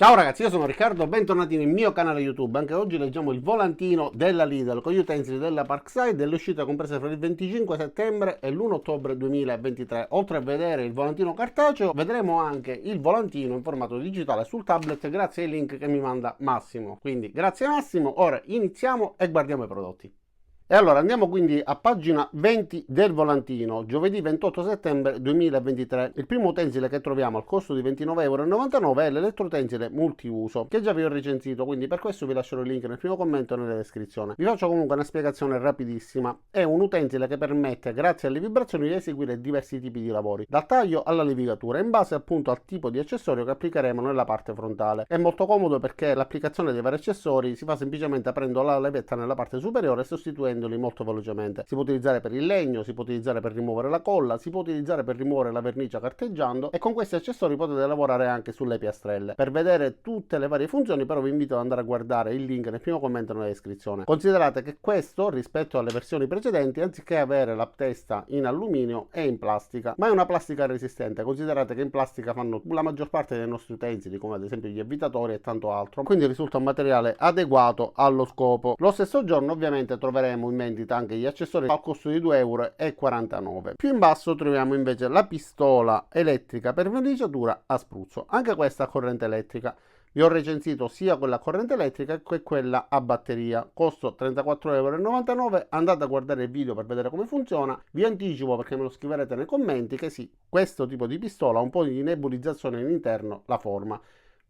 Ciao ragazzi, io sono Riccardo, bentornati nel mio canale YouTube. Anche oggi leggiamo il volantino della Lidl con gli utensili della Parkside dell'uscita compresa fra il 25 settembre e l'1 ottobre 2023. Oltre a vedere il volantino cartaceo, vedremo anche il volantino in formato digitale sul tablet grazie ai link che mi manda Massimo. Quindi grazie Massimo, ora iniziamo e guardiamo i prodotti. E allora andiamo quindi a pagina 20 del volantino, giovedì 28 settembre 2023. Il primo utensile che troviamo al costo di 29,99 € è l'elettroutensile multiuso, che già vi ho recensito, quindi per questo vi lascerò il link nel primo commento e nella descrizione. Vi faccio comunque una spiegazione rapidissima. È un utensile che permette, grazie alle vibrazioni, di eseguire diversi tipi di lavori, dal taglio alla levigatura, in base appunto al tipo di accessorio che applicheremo nella parte frontale. È molto comodo perché l'applicazione dei vari accessori si fa semplicemente aprendo la levetta nella parte superiore e sostituendo molto velocemente. Si può utilizzare per il legno, si può utilizzare per rimuovere la colla, si può utilizzare per rimuovere la vernice carteggiando, e con questi accessori potete lavorare anche sulle piastrelle. Per vedere tutte le varie funzioni però vi invito ad andare a guardare il link nel primo commento nella descrizione. Considerate che questo, rispetto alle versioni precedenti, anziché avere la testa in alluminio, è in plastica, ma è una plastica resistente. Considerate che in plastica fanno la maggior parte dei nostri utensili, come ad esempio gli avvitatori e tanto altro, quindi risulta un materiale adeguato allo scopo. Lo stesso giorno ovviamente troveremo in vendita anche gli accessori al costo di 2,49 €. Più in basso troviamo invece la pistola elettrica per verniciatura a spruzzo, anche questa a corrente elettrica. Vi ho recensito sia quella a corrente elettrica che quella a batteria, costo 34,99 €. Andate a guardare il video per vedere come funziona. Vi anticipo, perché me lo scriverete nei commenti, che sì, questo tipo di pistola ha un po' di nebulizzazione all'interno, la forma.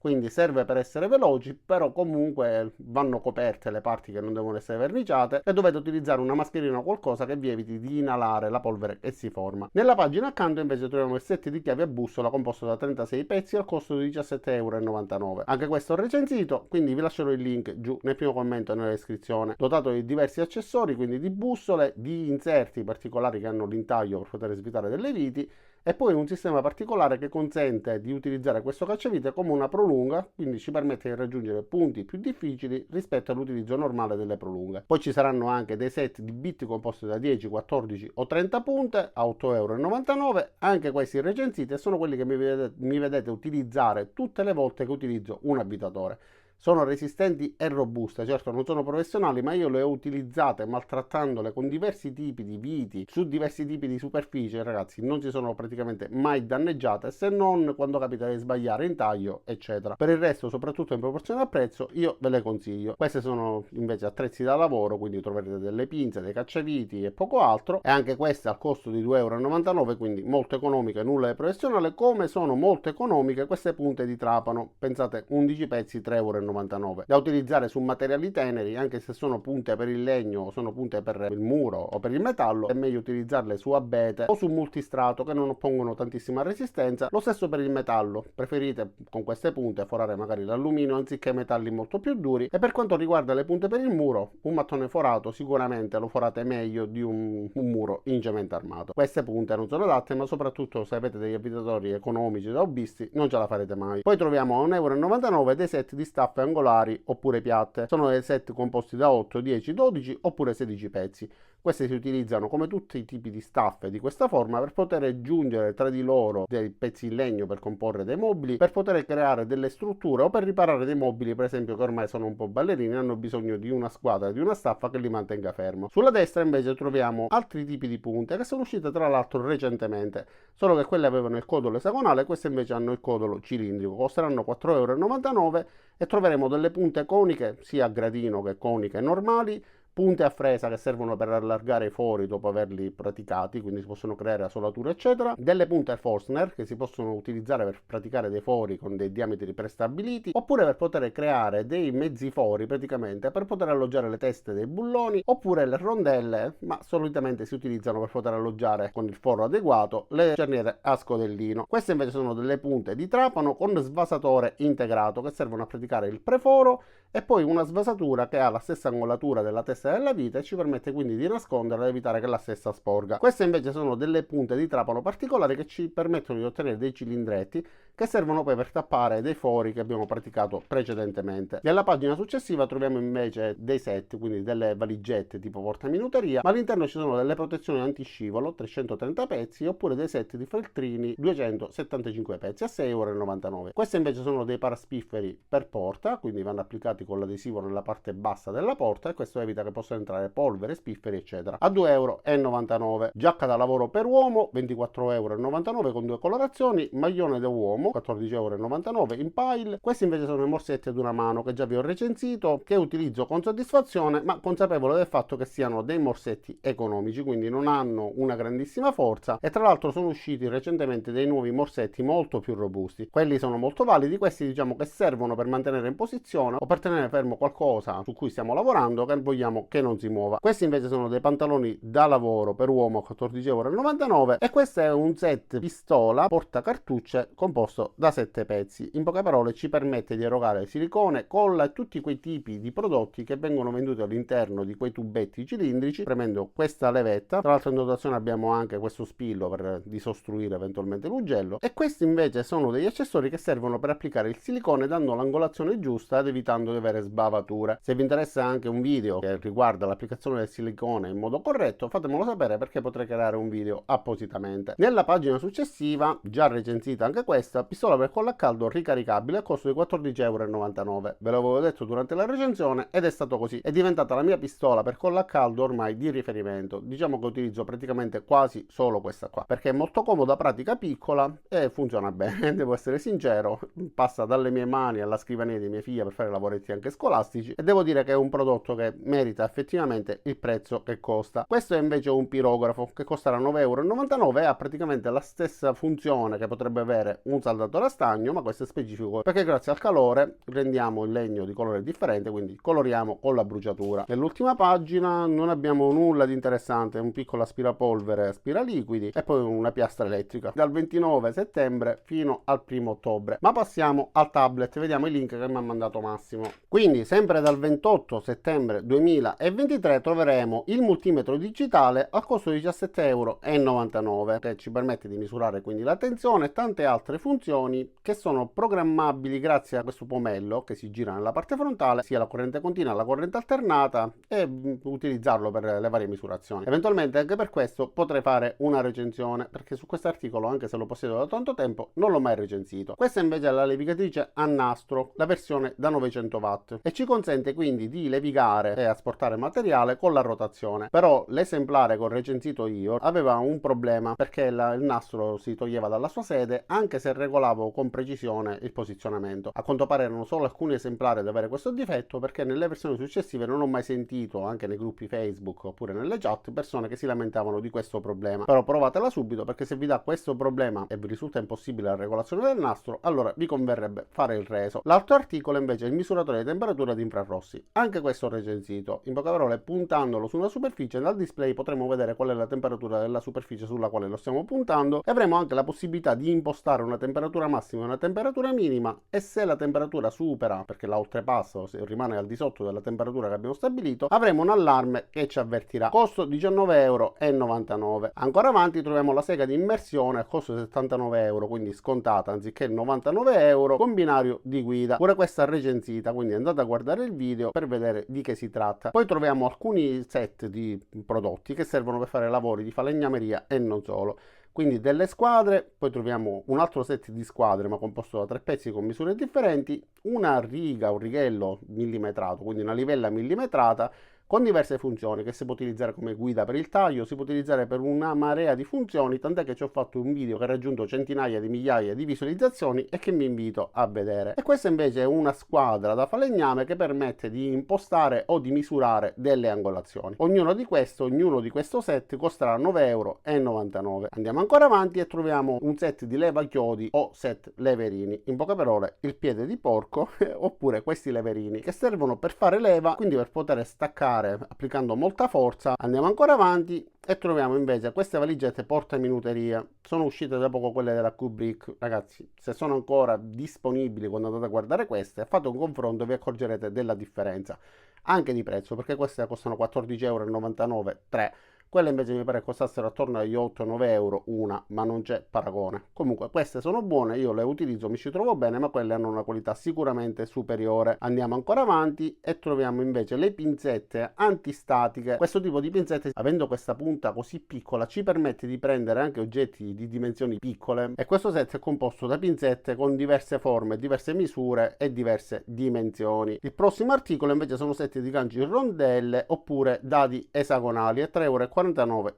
Quindi serve per essere veloci, però comunque vanno coperte le parti che non devono essere verniciate e dovete utilizzare una mascherina o qualcosa che vi eviti di inalare la polvere che si forma. Nella pagina accanto invece troviamo il set di chiavi a bussola composto da 36 pezzi al costo di 17,99 €. Anche questo ho recensito, quindi vi lascerò il link giù nel primo commento e nella descrizione. Dotato di diversi accessori, quindi di bussole, di inserti particolari che hanno l'intaglio per poter svitare delle viti, e poi un sistema particolare che consente di utilizzare questo cacciavite come una prolunga, quindi ci permette di raggiungere punti più difficili rispetto all'utilizzo normale delle prolunghe. Poi ci saranno anche dei set di bit composti da 10, 14 o 30 punte a 8,99 €. Anche questi recensiti sono quelli che mi vedete utilizzare tutte le volte che utilizzo un abitatore. Sono resistenti e robuste, certo non sono professionali, ma io le ho utilizzate maltrattandole con diversi tipi di viti su diversi tipi di superficie, ragazzi, non si sono praticamente mai danneggiate, se non quando capita di sbagliare in taglio, eccetera. Per il resto, soprattutto in proporzione al prezzo, io ve le consiglio. Queste sono invece attrezzi da lavoro, quindi troverete delle pinze, dei cacciaviti e poco altro, e anche queste al costo di 2,99 €, quindi molto economiche, nulla di professionale, come sono molto economiche queste punte di trapano. Pensate, 11 pezzi, 3,99 €, da utilizzare su materiali teneri. Anche se sono punte per il legno o sono punte per il muro o per il metallo, è meglio utilizzarle su abete o su multistrato, che non oppongono tantissima resistenza. Lo stesso per il metallo, preferite con queste punte forare magari l'alluminio anziché metalli molto più duri. E per quanto riguarda le punte per il muro, un mattone forato sicuramente lo forate meglio di un muro in cemento armato. Queste punte non sono adatte, ma soprattutto se avete degli abitatori economici da hobbisti non ce la farete mai. Poi troviamo a 1,99 € dei set di staffe angolari oppure piatte. Sono dei set composti da 8, 10, 12 oppure 16 pezzi. Queste si utilizzano come tutti i tipi di staffe di questa forma per poter aggiungere tra di loro dei pezzi in legno per comporre dei mobili, per poter creare delle strutture o per riparare dei mobili, per esempio, che ormai sono un po' ballerini e hanno bisogno di una squadra, di una staffa che li mantenga fermo. Sulla destra invece troviamo altri tipi di punte che sono uscite tra l'altro recentemente, solo che quelle avevano il codolo esagonale, queste invece hanno il codolo cilindrico. Costeranno 4,99 € e troveremo delle punte coniche, sia a gradino che coniche normali, punte a fresa che servono per allargare i fori dopo averli praticati, quindi si possono creare asolature eccetera, delle punte Forstner che si possono utilizzare per praticare dei fori con dei diametri prestabiliti, oppure per poter creare dei mezzi fori praticamente per poter alloggiare le teste dei bulloni, oppure le rondelle, ma solitamente si utilizzano per poter alloggiare con il foro adeguato le cerniere a scodellino. Queste invece sono delle punte di trapano con svasatore integrato che servono a praticare il preforo, e poi una svasatura che ha la stessa angolatura della testa della vite e ci permette quindi di nasconderla ed evitare che la stessa sporga. Queste invece sono delle punte di trapano particolari che ci permettono di ottenere dei cilindretti che servono poi per tappare dei fori che abbiamo praticato precedentemente. Nella pagina successiva troviamo invece dei set, quindi delle valigette tipo portaminuteria, ma all'interno ci sono delle protezioni antiscivolo 330 pezzi oppure dei set di feltrini 275 pezzi a 6,99 €. Questi invece sono dei paraspifferi per porta, quindi vanno applicati con l'adesivo nella parte bassa della porta e questo evita che possano entrare polvere, spifferi eccetera, a 2,99 €. Giacca da lavoro per uomo 24,99 € con due colorazioni, maglione da uomo 14,99 € in pile. Questi invece sono i morsetti ad una mano che già vi ho recensito, che utilizzo con soddisfazione, ma consapevole del fatto che siano dei morsetti economici, quindi non hanno una grandissima forza, e tra l'altro sono usciti recentemente dei nuovi morsetti molto più robusti. Quelli sono molto validi, questi diciamo che servono per mantenere in posizione o per tenere fermo qualcosa su cui stiamo lavorando che vogliamo che non si muova. Questi invece sono dei pantaloni da lavoro per uomo a 14,99 € e questo è un set pistola porta cartucce composto da 7 pezzi. In poche parole ci permette di erogare silicone, colla e tutti quei tipi di prodotti che vengono venduti all'interno di quei tubetti cilindrici premendo questa levetta. Tra l'altro in dotazione abbiamo anche questo spillo per disostruire eventualmente l'ugello, e questi invece sono degli accessori che servono per applicare il silicone dando l'angolazione giusta ed evitando di avere sbavature. Se vi interessa anche un video che riguarda l'applicazione del silicone in modo corretto, fatemelo sapere perché potrei creare un video appositamente. Nella pagina successiva, già recensita anche questa, pistola per collo a caldo ricaricabile a costo di 14,99 €. Ve l'avevo detto durante la recensione ed è stato così. È diventata la mia pistola per collo a caldo ormai di riferimento. Diciamo che utilizzo praticamente quasi solo questa qua, perché è molto comoda, pratica, piccola e funziona bene. Devo essere sincero, passa dalle mie mani alla scrivania di mia figlia per fare lavoretti anche scolastici e devo dire che è un prodotto che merita effettivamente il prezzo che costa. Questo è invece un pirografo che costerà 9,99 € e ha praticamente la stessa funzione che potrebbe avere un saldatore a stagno, ma questo è specifico perché grazie al calore rendiamo il legno di colore differente, quindi coloriamo con la bruciatura. Nell'ultima pagina non abbiamo nulla di interessante, un piccolo aspirapolvere aspiraliquidi e poi una piastra elettrica dal 29 settembre fino al 1° ottobre. Ma passiamo al tablet, vediamo i link che mi ha mandato Massimo. Quindi sempre dal 28 settembre 2023 troveremo il multimetro digitale al costo di 17,99 € che ci permette di misurare quindi la tensione e tante altre funzioni che sono programmabili grazie a questo pomello che si gira nella parte frontale, sia la corrente continua che la corrente alternata, e utilizzarlo per le varie misurazioni. Eventualmente anche per questo potrei fare una recensione, perché su questo articolo, anche se lo possiedo da tanto tempo, non l'ho mai recensito. Questa invece è la levigatrice a nastro, la versione da 900 watt, e ci consente quindi di levigare e asportare materiale con la rotazione. Però l'esemplare che ho recensito io aveva un problema, perché il nastro si toglieva dalla sua sede anche se regolavo con precisione il posizionamento. A quanto pare erano solo alcuni esemplari ad avere questo difetto, perché nelle versioni successive non ho mai sentito, anche nei gruppi Facebook oppure nelle chat, persone che si lamentavano di questo problema. Però provatela subito, perché se vi dà questo problema e vi risulta impossibile la regolazione del nastro, allora vi converrebbe fare il reso. L'altro articolo invece è il misuratore di temperatura di infrarossi. Anche questo ho recensito. In poche parole, puntandolo su una superficie, dal display potremo vedere qual è la temperatura della superficie sulla quale lo stiamo puntando e avremo anche la possibilità di impostare una temperatura massima e una temperatura minima, e se la temperatura supera, perché la oltrepassa o se rimane al di sotto della temperatura che abbiamo stabilito, avremo un allarme che ci avvertirà. Costo 19,99 €. Ancora avanti troviamo la sega di immersione a costo 79 €, quindi scontata anziché 99 €, con binario di guida. Pure questa recensita, quindi andate a guardare il video per vedere di che si tratta. Poi troviamo alcuni set di prodotti che servono per fare lavori di falegnameria e non solo. Quindi delle squadre, poi troviamo un altro set di squadre ma composto da 3 pezzi con misure differenti, una riga, un righello millimetrato, quindi una livella millimetrata con diverse funzioni che si può utilizzare come guida per il taglio, si può utilizzare per una marea di funzioni, tant'è che ci ho fatto un video che ha raggiunto centinaia di migliaia di visualizzazioni e che mi invito a vedere. E questa invece è una squadra da falegname che permette di impostare o di misurare delle angolazioni. Ognuno di questo set costerà 9,99 €. Andiamo ancora avanti e troviamo un set di leva chiodi o set leverini, in poche parole il piede di porco oppure questi leverini che servono per fare leva, quindi per poter staccare applicando molta forza. Andiamo ancora avanti e troviamo invece queste valigette portaminuteria. Sono uscite da poco quelle della Kubrick. Ragazzi, se sono ancora disponibili quando andate a guardare queste, fate un confronto e vi accorgerete della differenza anche di prezzo, perché queste costano 14,99 €, 3, quelle invece mi pare costassero attorno agli 8-9 euro una, ma non c'è paragone. Comunque queste sono buone, io le utilizzo, mi ci trovo bene, ma quelle hanno una qualità sicuramente superiore. Andiamo ancora avanti e troviamo invece le pinzette antistatiche. Questo tipo di pinzette, avendo questa punta così piccola, ci permette di prendere anche oggetti di dimensioni piccole, e questo set è composto da pinzette con diverse forme, diverse misure e diverse dimensioni. Il prossimo articolo invece sono set di ganci in rondelle oppure dadi esagonali a 3,49 euro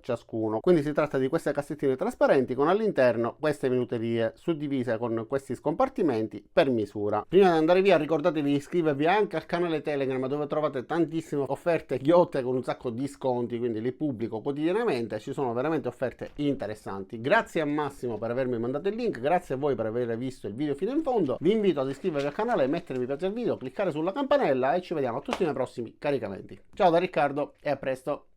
ciascuno. Quindi si tratta di queste cassettine trasparenti con all'interno queste minuterie suddivise con questi scompartimenti per misura. Prima di andare via ricordatevi di iscrivervi anche al canale Telegram, dove trovate tantissime offerte ghiotte con un sacco di sconti, quindi li pubblico quotidianamente, ci sono veramente offerte interessanti. Grazie a Massimo per avermi mandato il link, grazie a voi per aver visto il video fino in fondo, vi invito ad iscrivervi al canale, mettere mi piace al video, cliccare sulla campanella e ci vediamo a tutti nei prossimi caricamenti. Ciao da Riccardo e a presto!